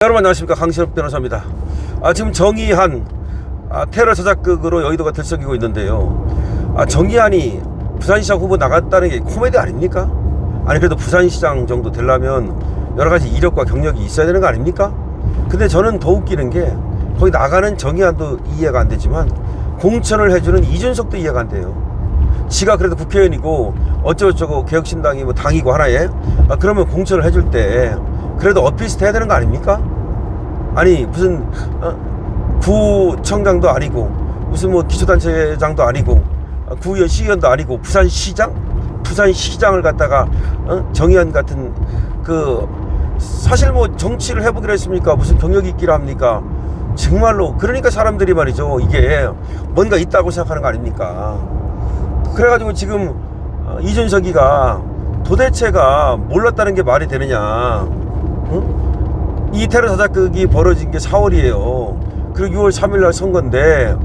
여러분 안녕하십니까, 강신업 변호사입니다. 지금 정의한 테러 자작극으로 여의도가 들썩이고 있는데요. 정의한이 부산시장 후보 나갔다는 게 코미디 아닙니까? 아니 그래도 부산시장 정도 되려면 여러가지 이력과 경력이 있어야 되는 거 아닙니까? 근데 저는 더 웃기는 게 거기 나가는 정의한도 이해가 안 되지만 공천을 해주는 이준석도 이해가 안 돼요. 지가 그래도 국회의원이고 어쩌고저쩌고 개혁신당이 뭐 당이고 하나에 그러면 공천을 해줄 때 그래도 어필스트 해야 되는 거 아닙니까? 아니 무슨 구청장도 아니고 무슨 뭐 기초단체장도 아니고 구의원 시의원도 아니고 부산시장을 갖다가 정의한 같은 사실 뭐 정치를 해보기로 했습니까? 무슨 경력이 있기로 합니까? 정말로 그러니까 사람들이 말이죠, 이게 뭔가 있다고 생각하는 거 아닙니까? 그래가지고 지금 이준석이가 도대체가 몰랐다는 게 말이 되느냐? 이 테러 자작극이 벌어진 게 4월이에요. 그리고 6월 3일날 선거인데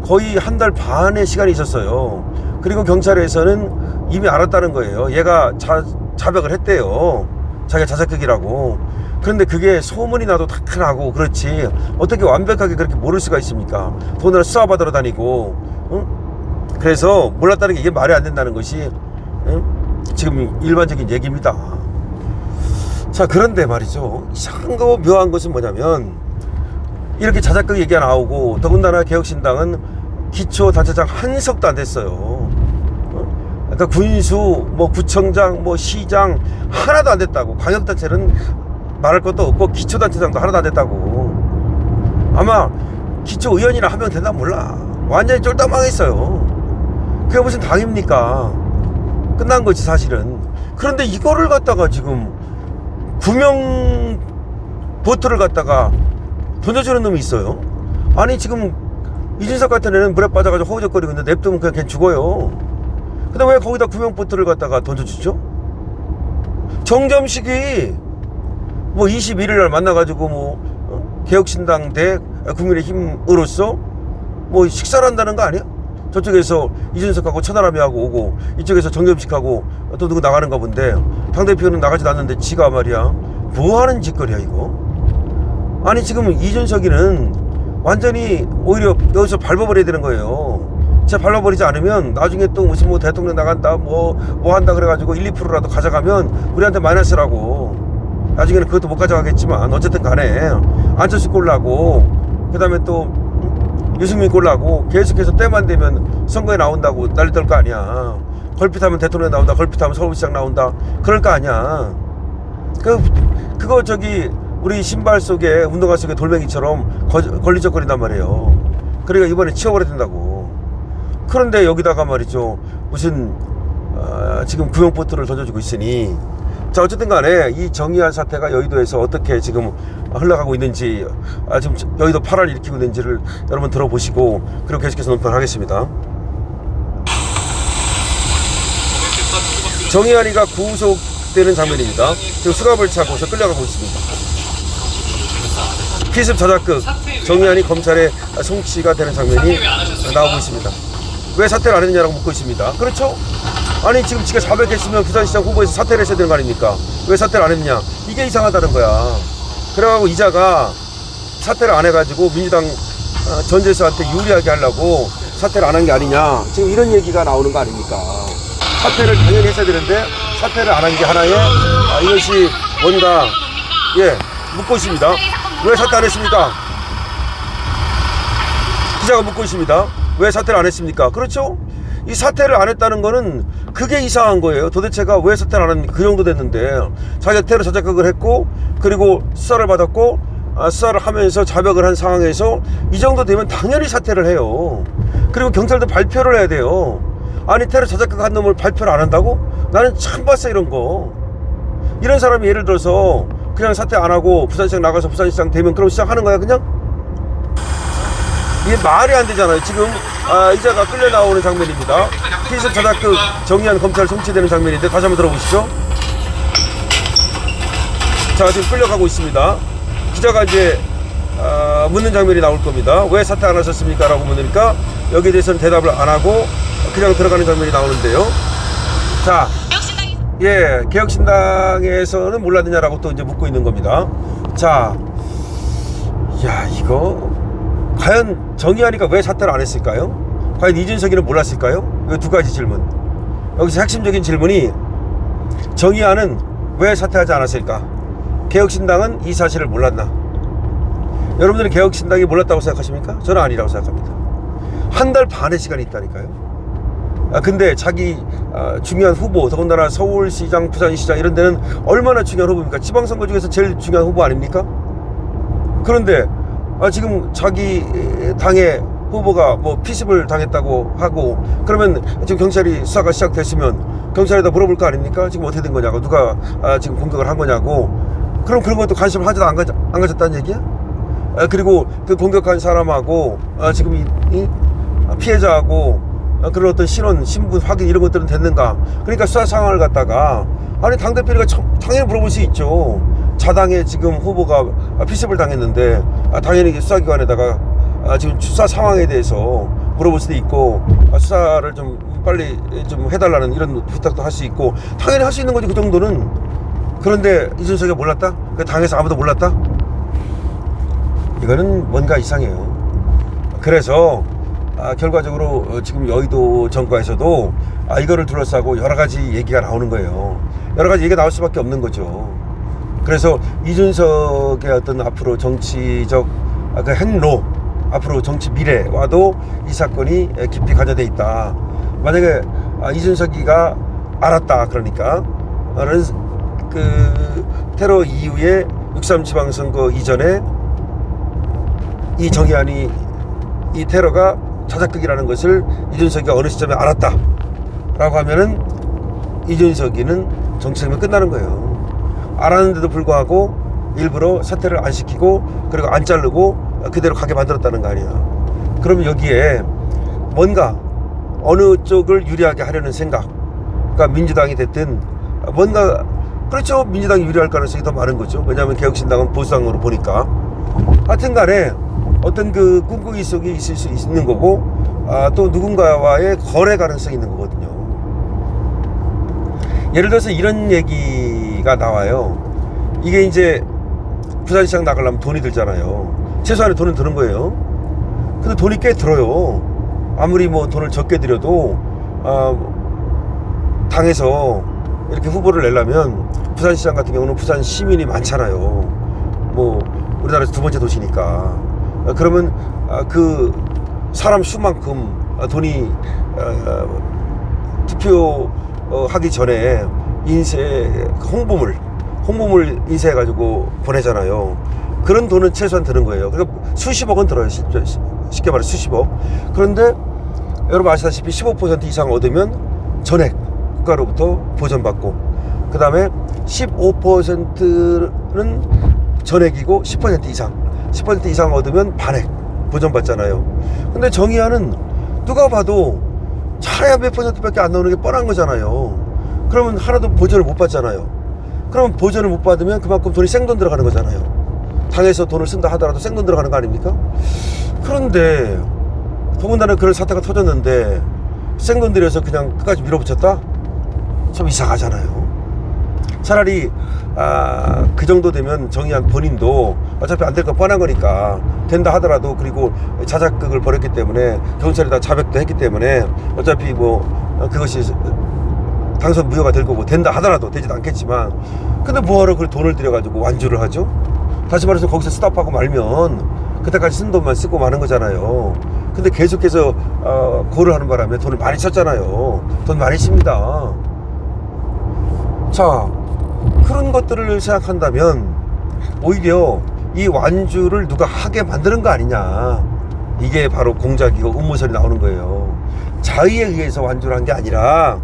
거의 한 달 반의 시간이 있었어요. 그리고 경찰에서는 이미 알았다는 거예요. 얘가 자백을 했대요. 자기가 자작극이라고. 그런데 그게 소문이 나도 다 나고 그렇지 어떻게 완벽하게 그렇게 모를 수가 있습니까? 돈을 수사받으러 다니고. 그래서 몰랐다는 게 이게 말이 안 된다는 것이 지금 일반적인 얘기입니다. 자, 그런데 말이죠, 이상한 거 묘한 것은 뭐냐면 이렇게 자작극 얘기가 나오고 더군다나 개혁신당은 기초단체장 한 석도 안 됐어요. 그러니까 군수, 뭐 구청장, 뭐 시장 하나도 안 됐다고. 광역단체는 말할 것도 없고 기초단체장도 하나도 안 됐다고. 아마 기초의원이나 한 명 된다 몰라. 완전히 쫄딱 망했어요. 그게 무슨 당입니까? 끝난 거지 사실은. 그런데 이거를 갖다가 지금 구명 보트를 갖다가 던져주는 놈이 있어요. 아니 지금 이준석 같은 애는 물에 빠져가지고 허우적거리고 있는데 냅두면 그냥 걔 죽어요. 근데 왜 거기다 구명 보트를 갖다가 던져주죠? 정점식이 뭐 21일날 만나가지고 뭐 개혁신당 대 국민의힘으로서 뭐 식사를 한다는 거 아니야? 저쪽에서 이준석하고 천하람이하고 오고 이쪽에서 정점식하고 또 누구 나가는가 본데 당대표는 나가지도 않는데 지가 말이야 뭐하는 짓거리야 이거. 아니 지금 이준석이는 완전히 오히려 여기서 밟아버려야 되는 거예요. 진짜 밟아버리지 않으면 나중에 또 무슨 뭐 대통령 나간다 뭐 한다 그래가지고 1~2%라도 가져가면 우리한테 마이너스라고. 나중에는 그것도 못 가져가겠지만 어쨌든 간에 안철수 꼴라고 그 다음에 또 유승민 꼴라고 계속해서 때만 되면 선거에 나온다고 난리 떨 거 아니야. 걸핏하면 대통령 나온다, 걸핏하면 서울시장 나온다 그럴 거 아니야. 그거 저기 우리 신발 속에 운동화 속에 돌멩이처럼 걸리적거린단 말이에요. 그러니까 이번에 치워버려야 된다고. 그런데 여기다가 말이죠 무슨 지금 구명보트를 던져주고 있으니. 자, 어쨌든 간에 이 정의한 사태가 여의도에서 어떻게 지금 흘러가고 있는지, 지금 여의도 파란을 일으키고 있는지를 여러분 들어보시고 그리고 계속해서 논평하겠습니다. 정의한이가 구속되는 장면입니다. 지금 수갑을 차고서 끌려가고 있습니다. 피습 자작극, 정의한이 검찰에 송치가 되는 장면이 나오고 있습니다. 왜 사퇴를 안 했느냐라고 묻고 있습니다. 그렇죠? 아니 지금 지가 자백했으면 부산시장 후보에서 사퇴를 했어야 되는 거 아닙니까? 왜 사퇴를 안 했느냐? 이게 이상하다는 거야. 그래가지고 이자가 사퇴를 안 해가지고 민주당 전재수한테 유리하게 하려고 사퇴를 안 한 게 아니냐, 지금 이런 얘기가 나오는 거 아닙니까? 사퇴를 당연히 했어야 되는데 사퇴를 안 한 게 하나의 이것이 뭔가 묻고 있습니다. 왜 사퇴 안 했습니까? 기자가 묻고 있습니다. 왜 사퇴를 안 했습니까? 그렇죠? 이 사퇴를 안 했다는 거는 그게 이상한 거예요. 도대체가 왜 사퇴를 안 했는지. 그 정도 됐는데 자기가 테러 자작극을 했고 그리고 수사를 받았고 수사를 하면서 자백을 한 상황에서 이 정도 되면 당연히 사퇴를 해요. 그리고 경찰도 발표를 해야 돼요. 아니 테러 자작극 한 놈을 발표를 안 한다고? 나는 참 봤어 이런 거. 이런 사람이 예를 들어서 그냥 사퇴 안 하고 부산시장 나가서 부산시장 되면 그럼 시작하는 거야 그냥? 이게 말이 안 되잖아요. 지금 이자가 끌려 나오는 장면입니다. 피습 자작극 정의한 검찰 송치되는 장면인데 다시 한번 들어보시죠. 자, 지금 끌려가고 있습니다. 기자가 이제 묻는 장면이 나올 겁니다. 왜 사퇴 안 하셨습니까? 라고 묻으니까 여기에 대해서는 대답을 안 하고 그냥 들어가는 장면이 나오는데요. 자, 개혁신당에서는 몰랐느냐라고 또 이제 묻고 있는 겁니다. 자, 야, 이거 과연 정의안이가 왜 사퇴를 안 했을까요? 과연 이준석이는 몰랐을까요? 이 두 가지 질문. 여기서 핵심적인 질문이 정의안은 왜 사퇴하지 않았을까? 개혁신당은 이 사실을 몰랐나? 여러분들은 개혁신당이 몰랐다고 생각하십니까? 저는 아니라고 생각합니다. 한 달 반의 시간이 있다니까요. 근데 자기 중요한 후보, 더군다나 서울시장, 부산시장 이런 데는 얼마나 중요한 후보입니까? 지방선거 중에서 제일 중요한 후보 아닙니까? 그런데 지금 자기 당의 후보가 뭐 피습을 당했다고 하고, 그러면 지금 경찰이 수사가 시작됐으면 경찰에다 물어볼 거 아닙니까? 지금 어떻게 된 거냐고, 누가 지금 공격을 한 거냐고. 그럼 그런 것도 관심을 하지도 안 가졌다는 얘기야? 그리고 그 공격한 사람하고 지금 이 피해자하고 그런 어떤 신원, 신분 확인 이런 것들은 됐는가? 그러니까 수사 상황을 갖다가, 아니 당대표가 당연히 물어볼 수 있죠. 자당의 지금 후보가 피습을 당했는데 당연히 수사기관에다가 지금 수사 상황에 대해서 물어볼 수도 있고, 수사를 좀 빨리 좀 해달라는 이런 부탁도 할 수 있고, 당연히 할 수 있는 거지, 그 정도는. 그런데 이준석이 몰랐다? 그 당에서 아무도 몰랐다? 이거는 뭔가 이상해요. 그래서 결과적으로 지금 여의도 정과에서도 이거를 둘러싸고 여러 가지 얘기가 나오는 거예요. 여러 가지 얘기가 나올 수밖에 없는 거죠. 그래서 이준석의 어떤 앞으로 정치적 그 행로, 앞으로 정치 미래와도 이 사건이 깊이 관여돼 있다. 만약에 이준석이가 알았다, 그러니까 그 테러 이후에 6.3 지방선거 이전에 이 정의안이, 이 테러가 자작극이라는 것을 이준석이가 어느 시점에 알았다 라고 하면은 이준석이는 정치생명 끝나는 거예요. 알았는데도 불구하고 일부러 사퇴를 안 시키고 그리고 안 자르고 그대로 가게 만들었다는 거 아니야. 그러면 여기에 뭔가 어느 쪽을 유리하게 하려는 생각, 그러니까 민주당이 됐든 뭔가, 그렇죠, 민주당이 유리할 가능성이 더 많은 거죠. 왜냐하면 개혁신당은 보수당으로 보니까. 하여튼 간에 어떤 그 꿍꿍이 속에 있을 수 있는 거고, 또 누군가와의 거래 가능성이 있는 거거든요. 예를 들어서 이런 얘기가 나와요. 이게 이제 부산시장 나가려면 돈이 들잖아요. 최소한의 돈은 드는 거예요. 근데 돈이 꽤 들어요. 아무리 뭐 돈을 적게 들여도 당에서 이렇게 후보를 내려면, 부산시장 같은 경우는 부산 시민이 많잖아요. 뭐 우리나라에서 두 번째 도시니까. 그러면 그 사람 수만큼 돈이 투표하기 전에 홍보물 인쇄해가지고 보내잖아요. 그런 돈은 최소한 드는 거예요. 그러니까 수십억은 들어요. 쉽게 말해 수십억. 그런데 여러분 아시다시피 15% 이상 얻으면 전액 국가로부터 보전받고, 그 다음에 15%는 전액이고 10% 이상 얻으면 반액 보전받잖아요. 근데 정의안은 누가 봐도 차라리 몇 %밖에 안 나오는 게 뻔한 거잖아요. 그러면 하나도 보전을 못 받잖아요. 그럼 보전을 못 받으면 그만큼 돈이 생돈 들어가는 거잖아요. 당에서 돈을 쓴다 하더라도 생돈 들어가는 거 아닙니까? 그런데 더군다나 그런 사태가 터졌는데 생돈 들여서 그냥 끝까지 밀어붙였다? 좀 이상하잖아요. 차라리 그 정도 되면 정의안 본인도 어차피 안 될 거 뻔한 거니까 된다 하더라도, 그리고 자작극을 벌였기 때문에 경찰이 다 자백도 했기 때문에 어차피 뭐 그것이 당선 무효가 될 거고, 된다 하더라도, 되지도 않겠지만, 근데 뭐하러 그 돈을 들여가지고 완주를 하죠? 다시 말해서 거기서 스탑하고 말면 그때까지 쓴 돈만 쓰고 마는 거잖아요. 근데 계속해서 고를 하는 바람에 돈을 많이 썼잖아요. 돈 많이 씁니다. 자, 그런 것들을 생각한다면 오히려 이 완주를 누가 하게 만드는 거 아니냐, 이게 바로 공작이고 음모설이 나오는 거예요. 자의에 의해서 완주를 한 게 아니라,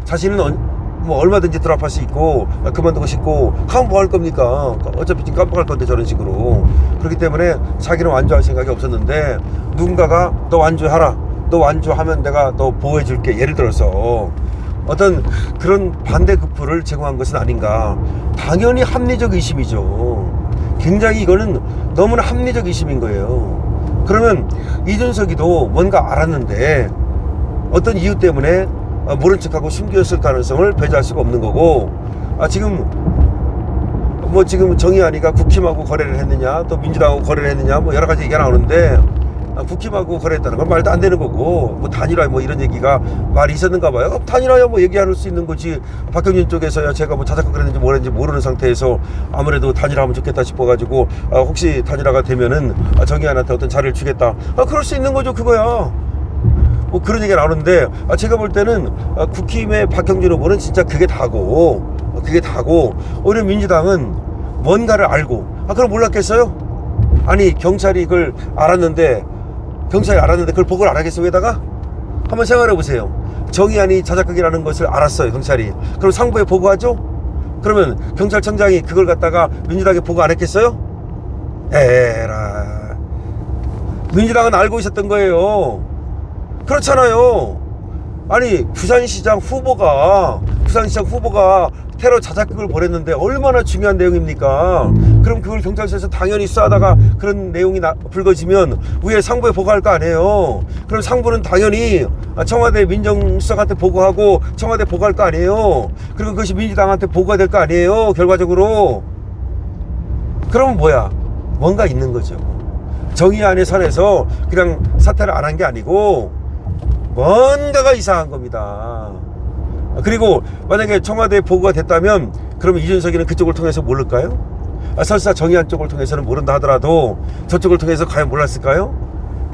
자신은 뭐 얼마든지 드랍할 수 있고 그만두고 싶고 하면 뭐 할 겁니까? 어차피 지금 깜빡할 건데, 저런 식으로. 그렇기 때문에 자기는 완주할 생각이 없었는데 누군가가 너 완주하라, 너 완주하면 내가 너 보호해 줄게, 예를 들어서 어떤 그런 반대급부를 제공한 것은 아닌가. 당연히 합리적 의심이죠. 굉장히 이거는 너무나 합리적 의심인 거예요. 그러면 이준석이도 뭔가 알았는데 어떤 이유 때문에 모른 척하고 숨겼을 가능성을 배제할 수가 없는 거고, 지금 뭐 지금 정의안이가 국힘하고 거래를 했느냐 또 민주당하고 거래를 했느냐 뭐 여러 가지 얘기가 나오는데 국힘하고 거래했다는 건 말도 안 되는 거고 뭐 단일화 뭐 이런 얘기가 말이 있었는가 봐요. 단일화야 뭐 얘기할 수 있는 거지. 박경진 쪽에서야 제가 뭐 자작극 그랬는지 뭐랬는지 모르는 상태에서 아무래도 단일화하면 좋겠다 싶어가지고 혹시 단일화가 되면은 정의안한테 어떤 자리를 주겠다. 그럴 수 있는 거죠. 그거야. 뭐 그런 얘기가 나오는데 제가 볼 때는 국힘의 박경진 후보는 진짜 그게 다고 오히려 민주당은 뭔가를 알고 그럼 몰랐겠어요? 아니 경찰이 그걸 알았는데 그걸 보고를 안 하겠어? 왜다가 한번 생각해 보세요. 정의안이 자작극이라는 것을 알았어요. 경찰이. 그럼 상부에 보고하죠? 그러면 경찰청장이 그걸 갖다가 민주당에 보고 안 했겠어요? 에라, 민주당은 알고 있었던 거예요. 그렇잖아요. 아니 부산시장 후보가 테러 자작극을 벌였는데 얼마나 중요한 내용입니까? 그럼 그걸 경찰서에서 당연히 수사하다가 그런 내용이 불거지면 위에 상부에 보고할 거 아니에요. 그럼 상부는 당연히 청와대 민정수석한테 보고하고 청와대 보고할 거 아니에요. 그리고 그것이 민주당한테 보고가 될 거 아니에요. 결과적으로. 그러면 뭐야? 뭔가 있는 거죠. 정의안의 선에서 그냥 사퇴를 안 한 게 아니고 뭔가가 이상한 겁니다. 그리고 만약에 청와대에 보고가 됐다면 그러면 이준석이는 그쪽을 통해서 모를까요? 설사 정의안 쪽을 통해서는 모른다 하더라도 저쪽을 통해서 과연 몰랐을까요?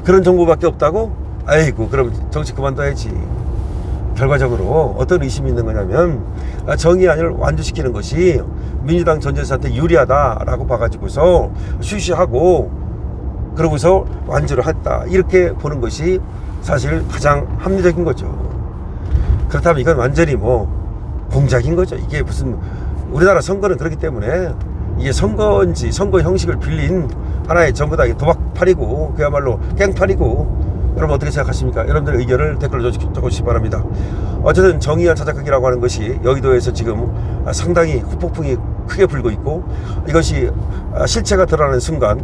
그런 정보밖에 없다고? 아이고 그럼 정치 그만둬야지. 결과적으로 어떤 의심이 있는 거냐면 정의안을 완주시키는 것이 민주당 전재수한테 유리하다라고 봐가지고서 쉬쉬하고 그러고서 완주를 했다 이렇게 보는 것이 사실 가장 합리적인 거죠. 그렇다면 이건 완전히 뭐 공작인 거죠. 이게 무슨 우리나라 선거는 그렇기 때문에 이게 선거인지 선거 형식을 빌린 하나의 전부 다 도박판이고 그야말로 깽판이고 여러분 어떻게 생각하십니까? 여러분들의 의견을 댓글로 적어주시기 바랍니다. 어쨌든 정의안 자작극이라고 하는 것이 여의도에서 지금 상당히 후폭풍이 크게 불고 있고 이것이 실체가 드러나는 순간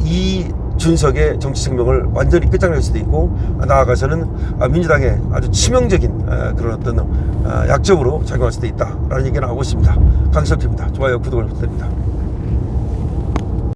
이준석의 정치 생명을 완전히 끝장낼 수도 있고 나아가서는 민주당의 아주 치명적인 그런 어떤 약점으로 작용할 수도 있다라는 얘기가 나오고 있습니다. 강철표입니다. 좋아요, 구독을 부탁드립니다.